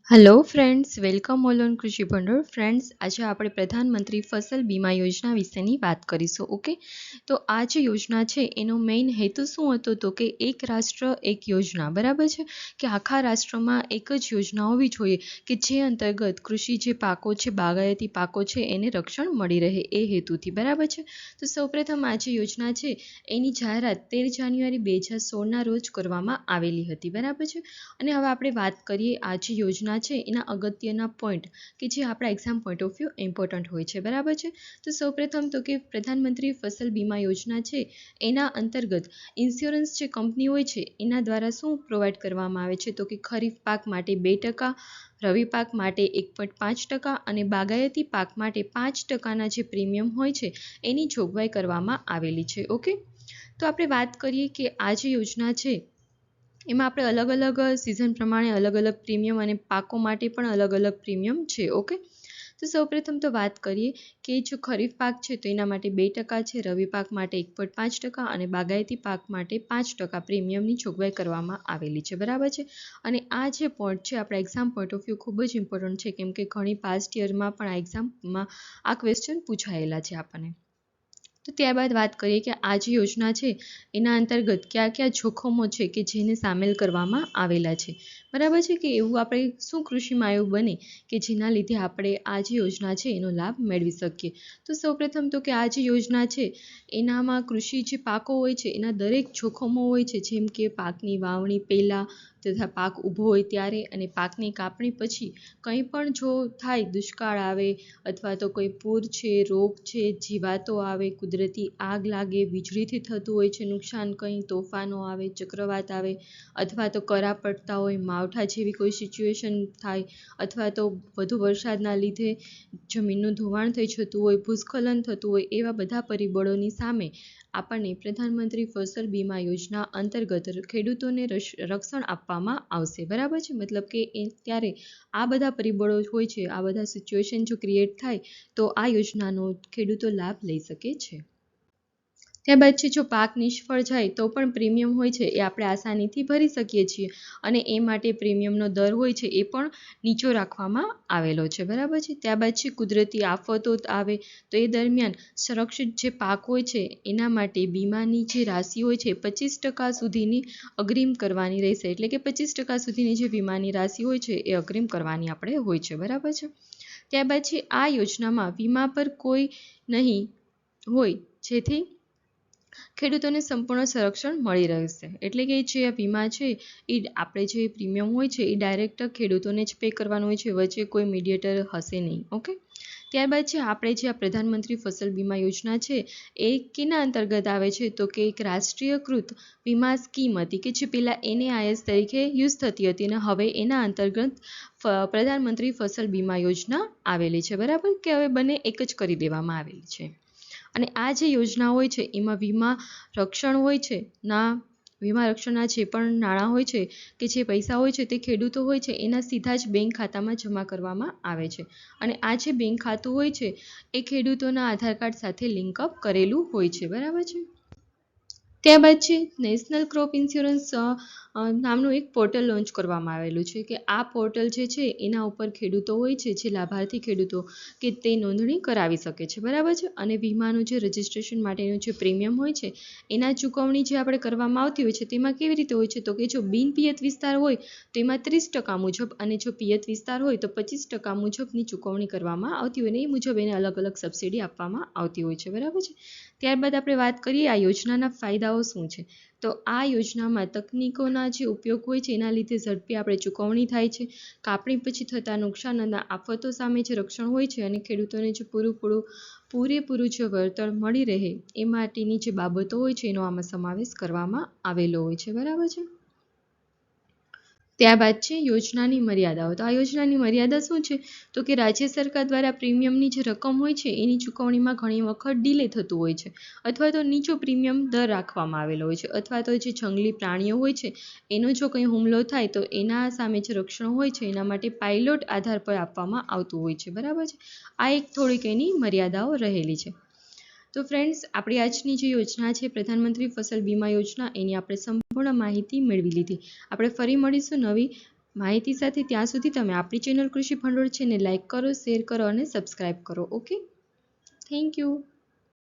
Hello friends, welcome all on કૃષિ ભંડોળ. Friends, આજે આપણે પ્રધાનમંત્રી ફસલ બીમા યોજના વિશેની વાત કરીશું. ઓકે, તો આ જે યોજના છે એનો મેઇન હેતુ શું હતો તો કે એક રાષ્ટ્ર એક યોજના, બરાબર છે કે આખા રાષ્ટ્રમાં એક જ યોજના હોવી જોઈએ કે જે અંતર્ગત કૃષિ જે પાકો છે, બાગાયતી પાકો છે, એને રક્ષણ મળી રહે એ હેતુથી, બરાબર છે. તો સૌપ્રથમ આ જે યોજના છે એની જાહેરાત 13 જાન્યુઆરી 2016ના રોજ કરવામાં આવેલી હતી, બરાબર છે. અને હવે આપણે વાત કરીએ આ જે યોજના છે એના અગત્યના પોઈન્ટ કે જે આપણા exam point of view important હોય છે, બરાબર છે. તો સૌપ્રથમ તો કે પ્રધાનમંત્રી ફસલ બીમા યોજના છે એના અંતર્ગત ઇન્સ્યોરન્સ જે કંપની હોય છે એના દ્વારા શું પ્રોવાઈડ કરવામાં આવે છે તો કે ખરીફ પાક માટે 2%, રવિ પાક માટે 1.5% અને બાગાયતી પાક માટે 5%ના જે પ્રીમિયમ હોય છે એની જોગવાઈ કરવામાં આવેલી છે. ઓકે, તો આપણે વાત કરીએ કે આ જે યોજના છે એમાં આપણે અલગ અલગ સિઝન પ્રમાણે અલગ અલગ પ્રીમિયમ અને પાકો માટે પણ અલગ અલગ પ્રીમિયમ છે. ઓકે, તો સૌપ્રથમ તો વાત કરીએ કે જો ખરીફ પાક છે તો એના માટે 2% છે, રવિ પાક માટે 1.5% અને બાગાયતી પાક માટે 5% પ્રીમિયમની જોગવાઈ કરવામાં આવેલી છે, બરાબર છે. અને આ જે પોઈન્ટ છે આપણા એક્ઝામ પોઈન્ટ ઓફ વ્યૂ ખૂબ જ ઇમ્પોર્ટન્ટ છે, કેમ કે ઘણી પાસ્ટ યરમાં પણ આ એક્ઝામમાં આ ક્વેશ્ચન પૂછાયેલા છે આપણને. તો ત્યારબાદ વાત કરીએ કે આ જે યોજના છે એના અંતર્ગત કયા કયા જોખમો છે કે જેને સામેલ કરવામાં આવેલા છે, બરાબર છે. કે એવું આપણે શું કૃષિમાં એવું બને કે જેના લીધે આપણે આ જે યોજના છે એનો લાભ મેળવી શકીએ. તો સૌપ્રથમ તો કે આ જે યોજના છે એનામાં કૃષિ જે પાકો હોય છે એના દરેક જોખમો હોય છે, જેમ કે પાકની વાવણી પહેલાં તથા પાક ઊભો હોય ત્યારે અને પાકની કાપણી પછી કંઈ પણ જો થાય, દુષ્કાળ આવે અથવા તો કોઈ પૂર છે, રોગ છે, જીવાતો આવે, કુદરતી આગ લાગે, વીજળીથી થતું હોય છે નુકસાન, કંઈ તોફાનો આવે, ચક્રવાત આવે અથવા તો કરા પડતા હોય, માવઠા જેવી કોઈ સિચ્યુએશન થાય અથવા તો વધુ વરસાદના લીધે જમીનનું ધોવાણ થઈ જતું હોય, ભૂસ્ખલન થતું હોય, એવા બધા પરિબળોની સામે આપણને પ્રધાનમંત્રી ફસલ બીમા યોજના અંતર્ગત ખેડૂતોને રક્ષણ આપવામાં આવશે, બરાબર છે. મતલબ કે ત્યારે આ બધા પરિબળો હોય છે, આ બધા સિચ્યુએશન જો ક્રિએટ થાય તો આ યોજનાનો ખેડૂતો લાભ લઈ શકે છે. ત્યારબાદ છે જો પાક નિષ્ફળ જાય તો પણ પ્રીમિયમ હોય છે એ આપણે આસાનીથી ભરી શકીએ છીએ અને એ માટે પ્રીમિયમનો દર હોય છે એ પણ નીચો રાખવામાં આવેલો છે, બરાબર છે. ત્યારબાદ છે કુદરતી આફતો આવે તો એ દરમિયાન સંરક્ષિત જે પાક હોય છે એના માટે બીમાની જે રાશિ હોય છે 25% સુધીની અગ્રિમ કરવાની રહેશે, એટલે કે 25% સુધીની જે વીમાની રાશિ હોય છે એ અગ્રિમ કરવાની આપણે હોય છે, બરાબર છે. ત્યારબાદ છે આ યોજનામાં વીમા પર કોઈ નહીં હોય, જેથી ખેડૂતોને સંપૂર્ણ સંરક્ષણ મળી રહેશે. એટલે કે જે આ વીમા છે એ આપણે જે પ્રીમિયમ હોય છે એ ડાયરેક્ટ ખેડૂતોને જ પે કરવાનું હોય છે, વચ્ચે કોઈ મીડિયેટર હશે નહીં. ઓકે, ત્યારબાદ છે આપણે જે આ પ્રધાનમંત્રી ફસલ બીમા યોજના છે એ કેના અંતર્ગત આવે છે તો કે એક રાષ્ટ્રીયકૃત વીમા સ્કીમ હતી કે જે પહેલાં NAIS તરીકે યુઝ થતી હતી અને હવે એના અંતર્ગત પ્રધાનમંત્રી ફસલ બીમા યોજના આવેલી છે, બરાબર. કે હવે બંને એક જ કરી દેવામાં આવેલી છે. અને આ જે યોજના હોય છે એમાં વીમા રક્ષણ હોય છે વીમા રક્ષણના જે પણ નાણાં હોય છે કે જે પૈસા હોય છે તે ખેડૂતો હોય છે એના સીધા જ બેંક ખાતામાં જમા કરવામાં આવે છે. અને આ જે બેંક ખાતું હોય છે એ ખેડૂતોના આધાર કાર્ડ સાથે લિંકઅપ કરેલું હોય છે, બરાબર છે. ત્યારબાદ છે નેશનલ ક્રોપ ઇન્સ્યોરન્સ નામનું એક પોર્ટલ લોન્ચ કરવામાં આવેલું છે કે આ પોર્ટલ જે છે એના ઉપર ખેડૂતો હોય છે, જે લાભાર્થી ખેડૂતો કે તે નોંધણી કરાવી શકે છે, બરાબર છે. અને વીમાનું જે રજિસ્ટ્રેશન માટેનું જે પ્રીમિયમ હોય છે એના ચૂકવણી જે આપણે કરવામાં આવતી હોય છે તેમાં કેવી રીતે હોય છે તો કે જો બિન પિયત વિસ્તાર હોય તો એમાં 30% મુજબ અને જો પિયત વિસ્તાર હોય તો 25% મુજબની ચૂકવણી કરવામાં આવતી હોય ને એ મુજબ એને અલગ અલગ સબસિડી આપવામાં આવતી હોય છે, બરાબર છે. ત્યારબાદ આપણે વાત કરીએ આ યોજનાના ફાયદાઓ શું છે. તો આ યોજનામાં તકનીકોના જે ઉપયોગ હોય છે એના લીધે ઝડપી આપણે ચૂકવણી થાય છે, કાપણી પછી થતા નુકસાન અને આફતો સામે જે રક્ષણ હોય છે અને ખેડૂતોને જે પૂરેપૂરું જે વળતર મળી રહે એ માટેની જે બાબતો હોય છે એનો આમાં સમાવેશ કરવામાં આવેલો હોય છે, બરાબર છે. ત્યારબાદ છે યોજનાની મર્યાદાઓ. તો આ યોજનાની મર્યાદા શું છે તો કે રાજ્ય સરકાર દ્વારા પ્રીમિયમની જે રકમ હોય છે એની ચૂકવણીમાં ઘણી વખત ડીલે થતું હોય છે અથવા તો નીચો પ્રીમિયમ દર રાખવામાં આવેલો હોય છે અથવા તો જે જંગલી પ્રાણીઓ હોય છે એનો જો કંઈ હુમલો થાય તો એના સામે જે રક્ષણ હોય છે એના માટે પાયલોટ આધાર પર આપવામાં આવતું હોય છે, બરાબર છે. આ એક થોડીક એની મર્યાદાઓ રહેલી છે. તો ફ્રેન્ડ્સ, આપણી આજની જે યોજના છે પ્રધાનમંત્રી ફસલ બીમા યોજના એની આપણે સંપૂર્ણ માહિતી મેળવી લીધી. આપણે ફરી મળીશું નવી માહિતી સાથે ત્યાં સુધી તમે આપણી ચેનલ કૃષિ ભંડોળ છે ને લાઇક કરો, શેર કરો અને સબસ્ક્રાઈબ કરો. Okay, thank you.